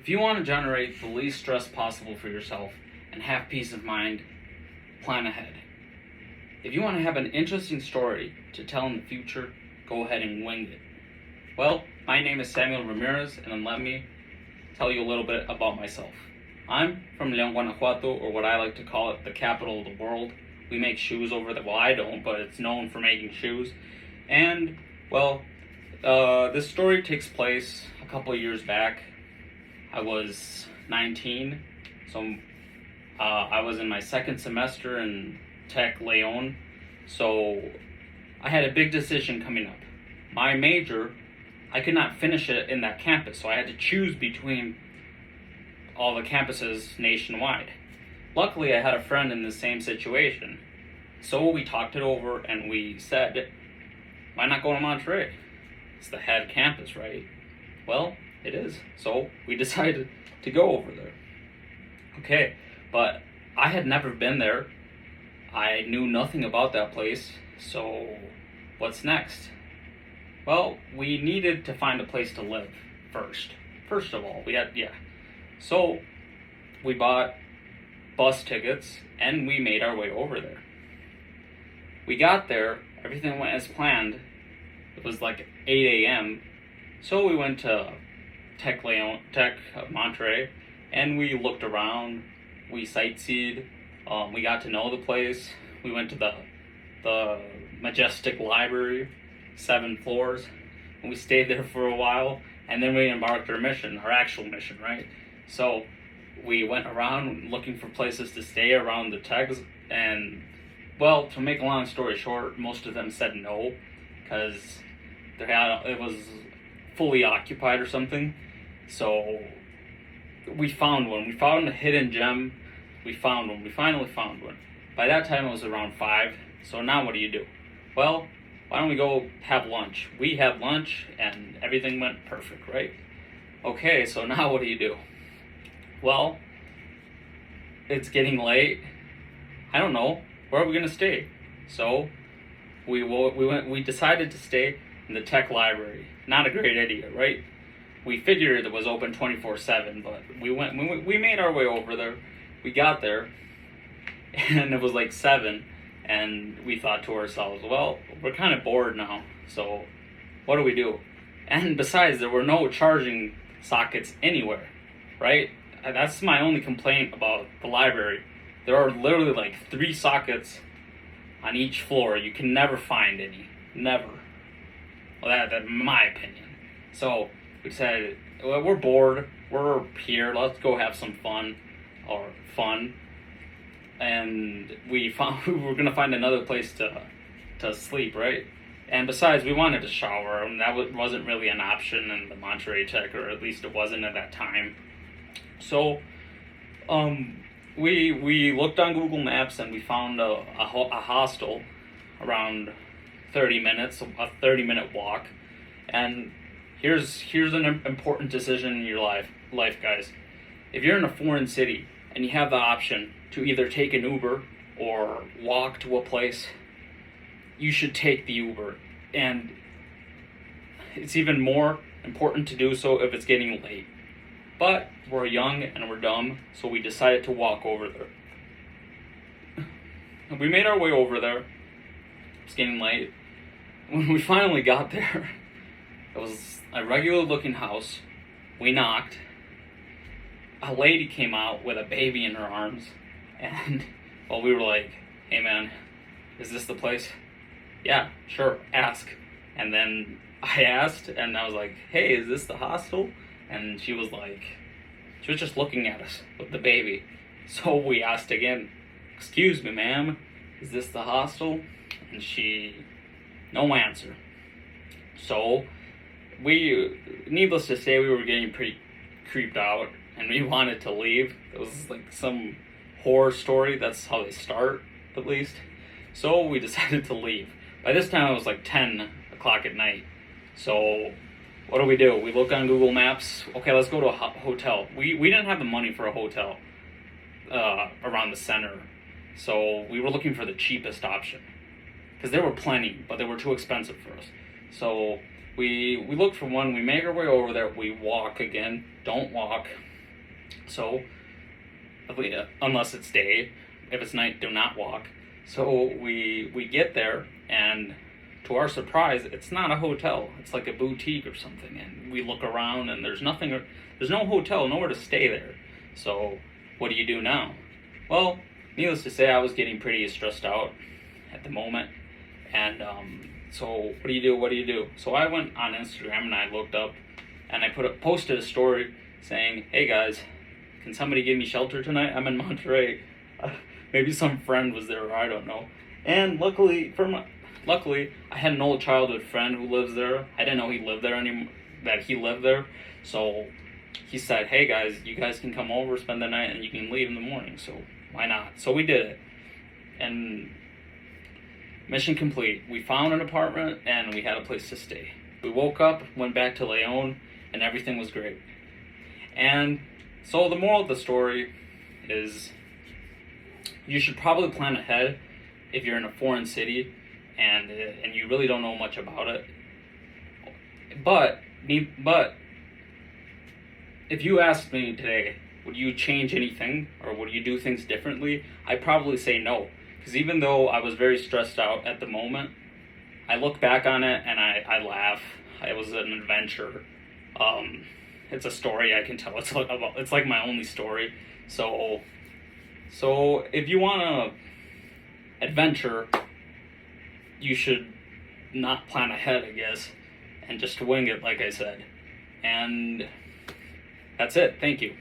If you want to generate the least stress possible for yourself and have peace of mind, plan ahead. If you want to have an interesting story to tell in the future, go ahead and wing it. Well, my name is Samuel Ramirez, and then let me tell you a little bit about myself. I'm from León, Guanajuato, or what I like to call it, the capital of the world. We make shoes over there. Well, I don't, but it's known for making shoes. And, well, this story takes place a couple of years back. I was 19, so I was in my second semester in Tech León, so I had a big decision coming up. My major, I could not finish it in that campus, so I had to choose between all the campuses nationwide. Luckily, I had a friend in the same situation, so we talked it over and we said, why not go to Monterey? It's the head campus, right? Well, it is. So we decided to go over there. Okay, but I had never been there. I knew nothing about that place. So what's next? Well, we needed to find a place to live first. First of all, So we bought bus tickets and we made our way over there. We got there, everything went as planned. It was like 8 a.m. So we went to Tech Monterey, and we looked around, we sightseed, we got to know the place. We went to the majestic library, 7 floors, and we stayed there for a while, and then we embarked our actual mission, right? So we went around looking for places to stay around the techs, and, well, to make a long story short, most of them said no, because it was fully occupied or something. So we found one. We found a hidden gem. We found one. We finally found one. By that time it was around 5. So now what do you do? Well, why don't we go have lunch? We had lunch and everything went perfect, right? Okay, so now what do you do? Well, it's getting late. I don't know. Where are we gonna stay? So we decided to stay in the tech library. Not a great idea, right? We figured it was open 24/7, but we made our way over there. We got there, and it was like 7, and we thought to ourselves, well, we're kind of bored now, so what do we do? And besides, there were no charging sockets anywhere, right? That's my only complaint about the library. There are literally like 3 sockets on each floor. You can never find any. Never. Well, that's my opinion. So we said, well, we're bored, we're here, let's go have some fun. And we found we were gonna find another place to sleep, right? And besides, we wanted to shower, and that wasn't really an option in the Monterey Tech, or at least it wasn't at that time. So we looked on Google Maps and we found a hostel around 30 minutes, a 30-minute walk. And here's an important decision in your life, guys. If you're in a foreign city and you have the option to either take an Uber or walk to a place, you should take the Uber. And it's even more important to do so if it's getting late. But we're young and we're dumb, so we decided to walk over there. We made our way over there. It's getting late. When we finally got there, it was a regular looking house. We knocked. A lady came out with a baby in her arms, and well, we were like, hey man, is this the place? Yeah, sure, ask. And then I asked, and I was like, hey, is this the hostel? And she was just looking at us with the baby. So we asked again, excuse me ma'am, is this the hostel? And no answer. So needless to say, we were getting pretty creeped out and we wanted to leave. It was like some horror story. That's how they start, at least. So we decided to leave. By this time it was like 10 o'clock at night. So what do? We look on Google Maps. Okay, let's go to a hotel. We didn't have the money for a hotel around the center. So we were looking for the cheapest option. Because there were plenty, but they were too expensive for us. So we looked for one. We make our way over there. We walk again. Don't walk. So, unless it's day, if it's night, do not walk. So we get there, and to our surprise, it's not a hotel. It's like a boutique or something. And we look around, and there's no hotel, nowhere to stay there. So what do you do now? Well, needless to say, I was getting pretty stressed out at the moment. And so what do you do? What do you do? So I went on Instagram and I looked up, and I posted a story saying, "Hey guys, can somebody give me shelter tonight? I'm in Monterey." Maybe some friend was there, or I don't know. And luckily, I had an old childhood friend who lives there. I didn't know he lived there anymore. That he lived there, so he said, "Hey guys, you guys can come over, spend the night, and you can leave in the morning." So why not? So we did it, and mission complete. We found an apartment and we had a place to stay. We woke up, went back to Leon, and everything was great. And so the moral of the story is, you should probably plan ahead if you're in a foreign city and you really don't know much about it. But if you asked me today, would you change anything or would you do things differently? I'd probably say no, because even though I was very stressed out at the moment, I look back on it and I laugh. It was an adventure. It's a story I can tell. It's like my only story. So if you want to adventure, you should not plan ahead, I guess, and just wing it, like I said. And that's it. Thank you.